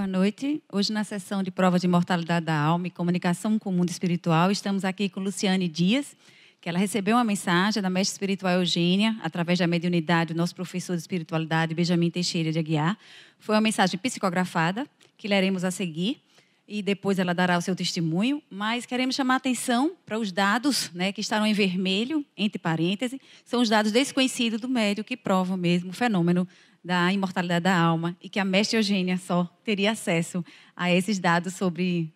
Boa noite. Hoje, na sessão de prova de imortalidade da alma e comunicação com o mundo espiritual, estamos aqui com Luciane Dias, que ela recebeu uma mensagem da mestre espiritual Eugênia, através da mediunidade do nosso professor de espiritualidade, Benjamin Teixeira de Aguiar. Foi uma mensagem psicografada, que leremos a seguir, e depois ela dará o seu testemunho, mas queremos chamar a atenção para os dados, né, que estarão em vermelho, entre parênteses, são os dados desconhecidos do médium que provam mesmo o fenômeno da imortalidade da alma e que a mestre Eugênia só teria acesso a esses dados sobre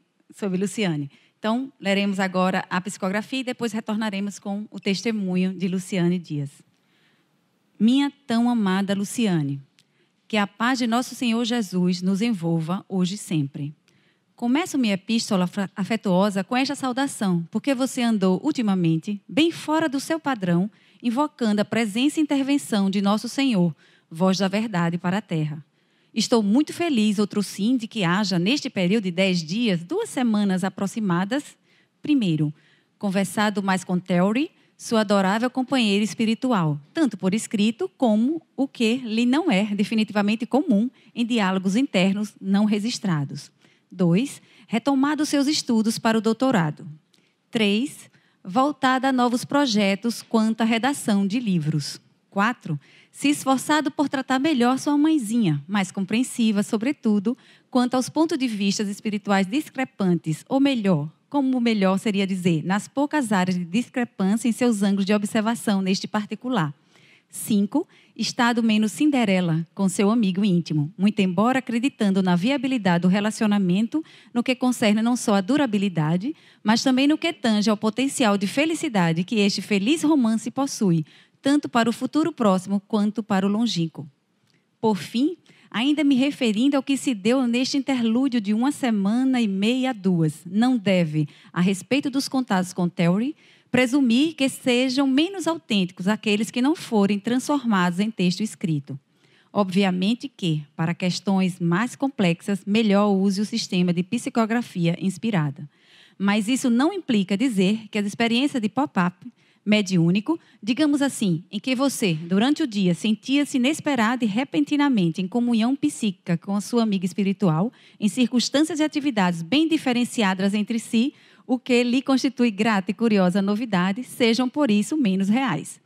Luciane. Então, leremos agora a psicografia e depois retornaremos com o testemunho de Luciane Dias. Minha tão amada Luciane, que a paz de nosso Senhor Jesus nos envolva hoje e sempre. Começo minha epístola afetuosa com esta saudação, porque você andou ultimamente bem fora do seu padrão, invocando a presença e intervenção de nosso Senhor, voz da verdade para a terra. Estou muito feliz, outro sim, de que haja, neste período de 10 dias, 2 semanas aproximadas, primeiro, conversado mais com Theory, sua adorável companheira espiritual, tanto por escrito como o que lhe não é definitivamente comum em diálogos internos não registrados. 2, retomado seus estudos para o doutorado. 3, voltada a novos projetos quanto à redação de livros. 4, se esforçado por tratar melhor sua mãezinha, mais compreensiva, sobretudo, quanto aos pontos de vista espirituais discrepantes, ou melhor, como melhor seria dizer, nas poucas áreas de discrepância em seus ângulos de observação neste particular. 5, estado menos Cinderela com seu amigo íntimo, muito embora acreditando na viabilidade do relacionamento no que concerne não só a durabilidade, mas também no que tange ao potencial de felicidade que este feliz romance possui, tanto para o futuro próximo quanto para o longínquo. Por fim, ainda me referindo ao que se deu neste interlúdio de 1 semana e meia a 2, não deve, a respeito dos contatos com Theory, presumir que sejam menos autênticos aqueles que não forem transformados em texto escrito. Obviamente que, para questões mais complexas, melhor use o sistema de psicografia inspirada. Mas isso não implica dizer que as experiências de pop-up mediúnico, digamos assim, em que você, durante o dia, sentia-se inesperada e repentinamente em comunhão psíquica com a sua amiga espiritual, em circunstâncias e atividades bem diferenciadas entre si, o que lhe constitui grata e curiosa novidade, sejam por isso menos reais.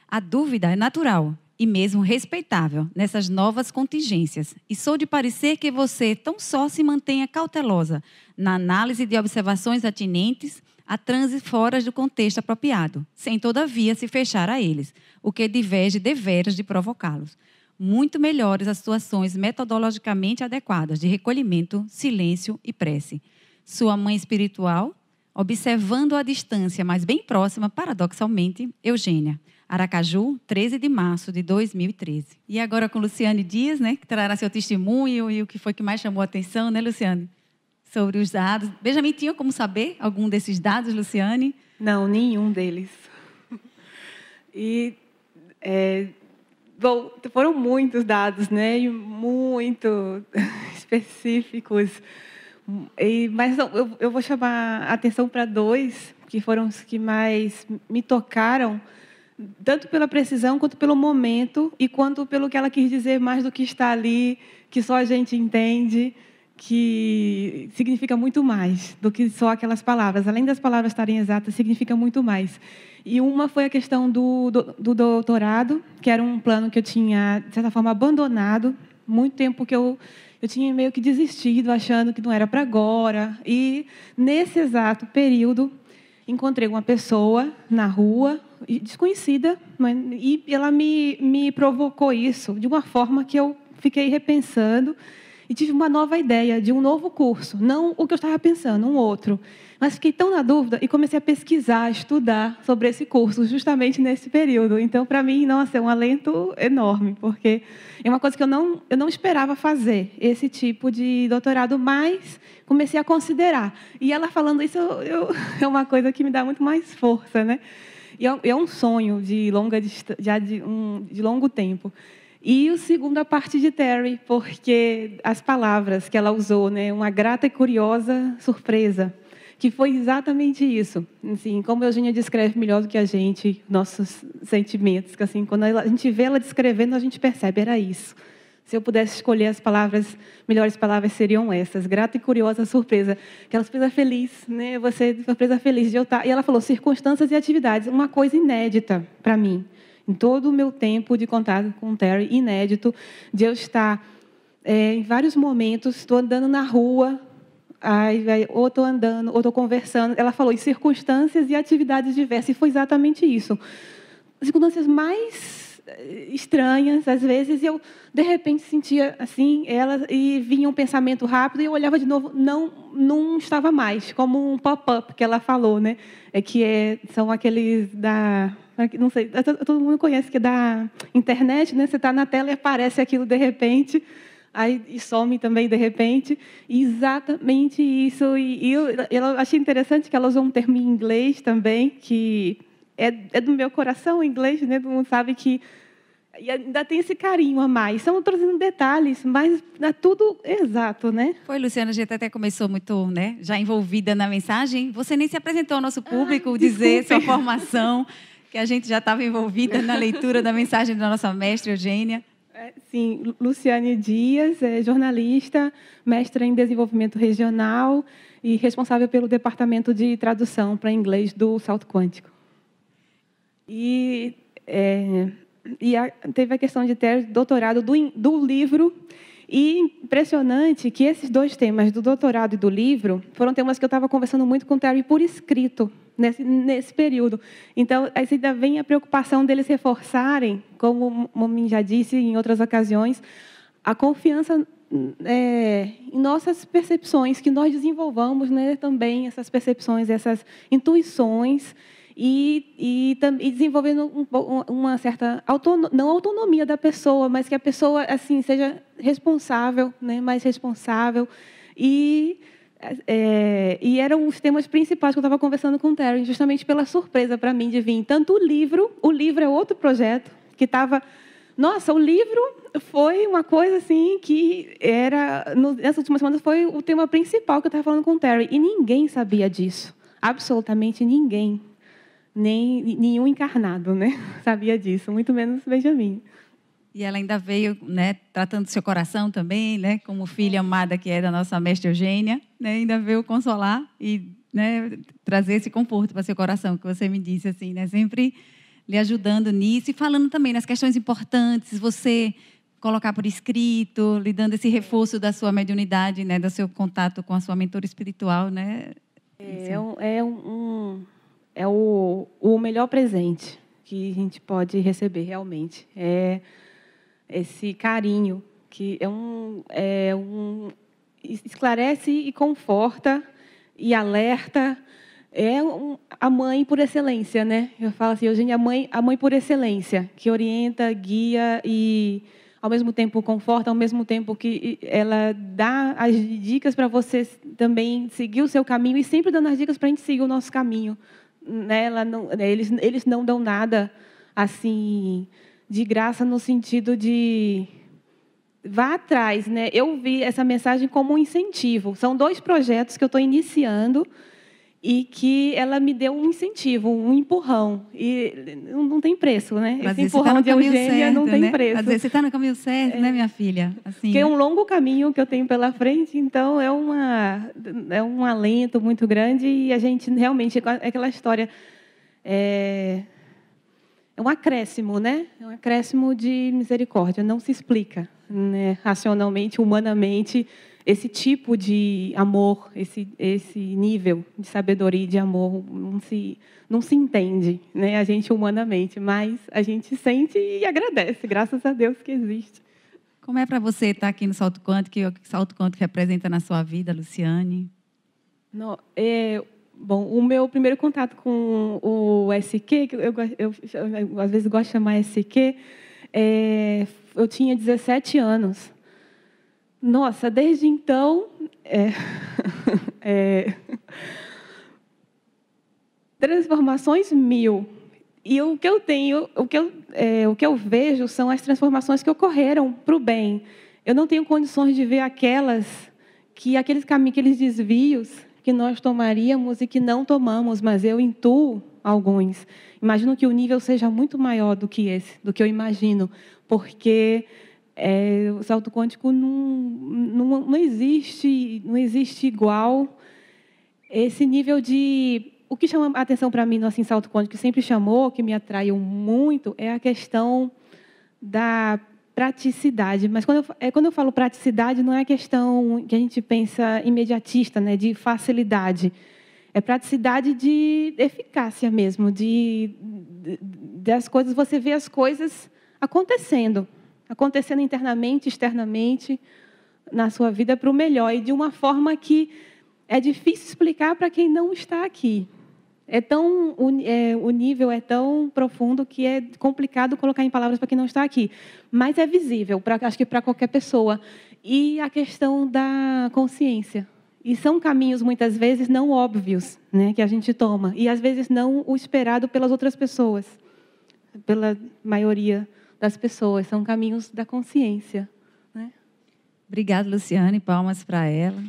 A dúvida é natural e mesmo respeitável nessas novas contingências, e sou de parecer que você tão só se mantenha cautelosa na análise de observações atinentes a transes fora do contexto apropriado, sem todavia se fechar a eles, o que diverge deveras de provocá-los. Muito melhores as situações metodologicamente adequadas de recolhimento, silêncio e prece. Sua mãe espiritual, observando à distância, mas bem próxima, paradoxalmente, Eugênia. Aracaju, 13 de março de 2013. E agora com Luciane Dias, né, que trará seu testemunho e o que foi que mais chamou a atenção, né, Luciane? Sobre os dados. Benjamin tinha como saber algum desses dados, Luciane? Não, nenhum deles. E foram muitos dados, né? E muito específicos. Mas não, eu vou chamar a atenção para 2, que foram os que mais me tocaram, tanto pela precisão, quanto pelo momento, e quanto pelo que ela quis dizer mais do que está ali, que só a gente entende, que significa muito mais do que só aquelas palavras. Além das palavras estarem exatas, significa muito mais. E uma foi a questão do doutorado, que era um plano que eu tinha, de certa forma, abandonado. Muito tempo que eu tinha meio que desistido, achando que não era para agora. E, nesse exato período, encontrei uma pessoa na rua, desconhecida, e ela me provocou isso de uma forma que eu fiquei repensando, e tive uma nova ideia de um novo curso. Não o que eu estava pensando, um outro. Mas fiquei tão na dúvida e comecei a pesquisar, a estudar sobre esse curso, justamente nesse período. Então, para mim, nossa, é um alento enorme, porque é uma coisa que eu não esperava fazer, esse tipo de doutorado, mas comecei a considerar. E ela falando isso é uma coisa que me dá muito mais força, né? E é um sonho de longo tempo. E o segundo, a parte de Theory, porque as palavras que ela usou, né, uma grata e curiosa surpresa, que foi exatamente isso. Assim, como a Eugênia descreve melhor do que a gente, nossos sentimentos, que assim, quando a gente vê ela descrevendo, a gente percebe, era isso. Se eu pudesse escolher as melhores palavras seriam essas: grata e curiosa surpresa. Aquela surpresa feliz, né? Você, surpresa feliz de eu estar. E ela falou circunstâncias e atividades, uma coisa inédita para mim. Em todo o meu tempo de contato com o Terry, inédito, de eu estar em vários momentos, estou andando na rua, ou estou andando, ou estou conversando. Ela falou em circunstâncias e atividades diversas, e foi exatamente isso. Circunstâncias mais estranhas, às vezes, eu, de repente, sentia assim, ela, e vinha um pensamento rápido, e eu olhava de novo, não estava mais, como um pop-up que ela falou, né? São aqueles da... Não sei, todo mundo conhece, que é da internet, né? Você está na tela e aparece aquilo de repente, aí e some também de repente. Exatamente isso. E eu achei interessante que ela usou um termo em inglês também, que é do meu coração, em inglês, né? Todo mundo sabe que e ainda tem esse carinho a mais. Estão trazendo detalhes, mas é tudo exato, né? Foi, Luciana, a gente até começou muito, né, já envolvida na mensagem. Você nem se apresentou ao nosso público, dizer sua formação, que a gente já estava envolvida na leitura da mensagem da nossa mestra Eugênia. Sim, Luciane Dias, jornalista, mestra em desenvolvimento regional e responsável pelo departamento de tradução para inglês do Salto Quântico. Teve a questão de ter doutorado do livro. E impressionante que esses dois temas, do doutorado e do livro, foram temas que eu estava conversando muito com o Terry por escrito, nesse período. Então, ainda vem a preocupação deles reforçarem, como o Momin já disse em outras ocasiões, a confiança em nossas percepções, que nós desenvolvamos, né, também essas percepções, essas intuições, e desenvolvendo uma certa não autonomia da pessoa, mas que a pessoa assim seja responsável, né, mais responsável. E eram os temas principais que eu estava conversando com o Terry, justamente pela surpresa para mim de vir tanto o livro é outro projeto que estava... Nossa, o livro foi uma coisa assim que nessas últimas semanas foi o tema principal que eu estava falando com o Terry, e ninguém sabia disso, absolutamente ninguém. Nem nenhum encarnado, né? Sabia disso, muito menos Benjamin. E ela ainda veio, né, tratando do seu coração também, né, como filha amada que é da nossa mestra Eugênia, né, ainda veio consolar e, né, trazer esse conforto para seu coração, que você me disse assim, né, sempre lhe ajudando nisso e falando também nas questões importantes, você colocar por escrito, lhe dando esse reforço da sua mediunidade, né, do seu contato com a sua mentora espiritual, né? É o melhor presente que a gente pode receber, realmente. É esse carinho, que esclarece e conforta e alerta. A mãe por excelência, né? Eu falo assim, Eugênia, a mãe por excelência, que orienta, guia e, ao mesmo tempo, conforta, ao mesmo tempo que ela dá as dicas para você também seguir o seu caminho e sempre dando as dicas para a gente seguir o nosso caminho. Né, eles não dão nada assim de graça, no sentido de vá atrás, né? Eu vi essa mensagem como um incentivo. São 2 projetos que eu estou iniciando e que ela me deu um incentivo, um empurrão. E não tem preço, né? Pra esse empurrão de Eugênia não tem preço. Pra dizer, você está no caminho certo, né, minha filha? Assim, porque é um longo caminho que eu tenho pela frente, então é um alento muito grande, e a gente realmente, aquela história, é um acréscimo, né? É um acréscimo de misericórdia, não se explica, né, racionalmente, humanamente, esse tipo de amor, esse nível de sabedoria e de amor não se entende, né, a gente humanamente, mas a gente sente e agradece, graças a Deus que existe. Como é para você estar aqui no Salto Quântico? O que o Salto Quântico representa na sua vida, Luciane? Bom, o meu primeiro contato com o SQ, que eu às vezes gosto de chamar SQ, eu tinha 17 anos. Nossa, desde então, transformações 1000. E o que eu tenho, o que eu vejo são as transformações que ocorreram para o bem. Eu não tenho condições de ver aqueles caminhos, aqueles desvios que nós tomaríamos e que não tomamos, mas eu intuo alguns. Imagino que o nível seja muito maior do que esse, do que eu imagino, porque o salto quântico não existe igual. Esse nível de... O que chama a atenção para mim no assim, salto quântico, que sempre chamou, que me atraiu muito, é a questão da praticidade. Mas quando eu falo praticidade, não é a questão que a gente pensa imediatista, né, de facilidade. É praticidade de eficácia mesmo, das coisas, você vê as coisas acontecendo internamente, externamente, na sua vida para o melhor, e de uma forma que é difícil explicar para quem não está aqui. O nível é tão profundo que é complicado colocar em palavras para quem não está aqui. Mas é visível, acho que para qualquer pessoa. E a questão da consciência. E são caminhos, muitas vezes, não óbvios, né, que a gente toma. E, às vezes, não o esperado pelas outras pessoas. Pela maioria das pessoas. São caminhos da consciência. Né? Obrigada, Luciane. Palmas para ela.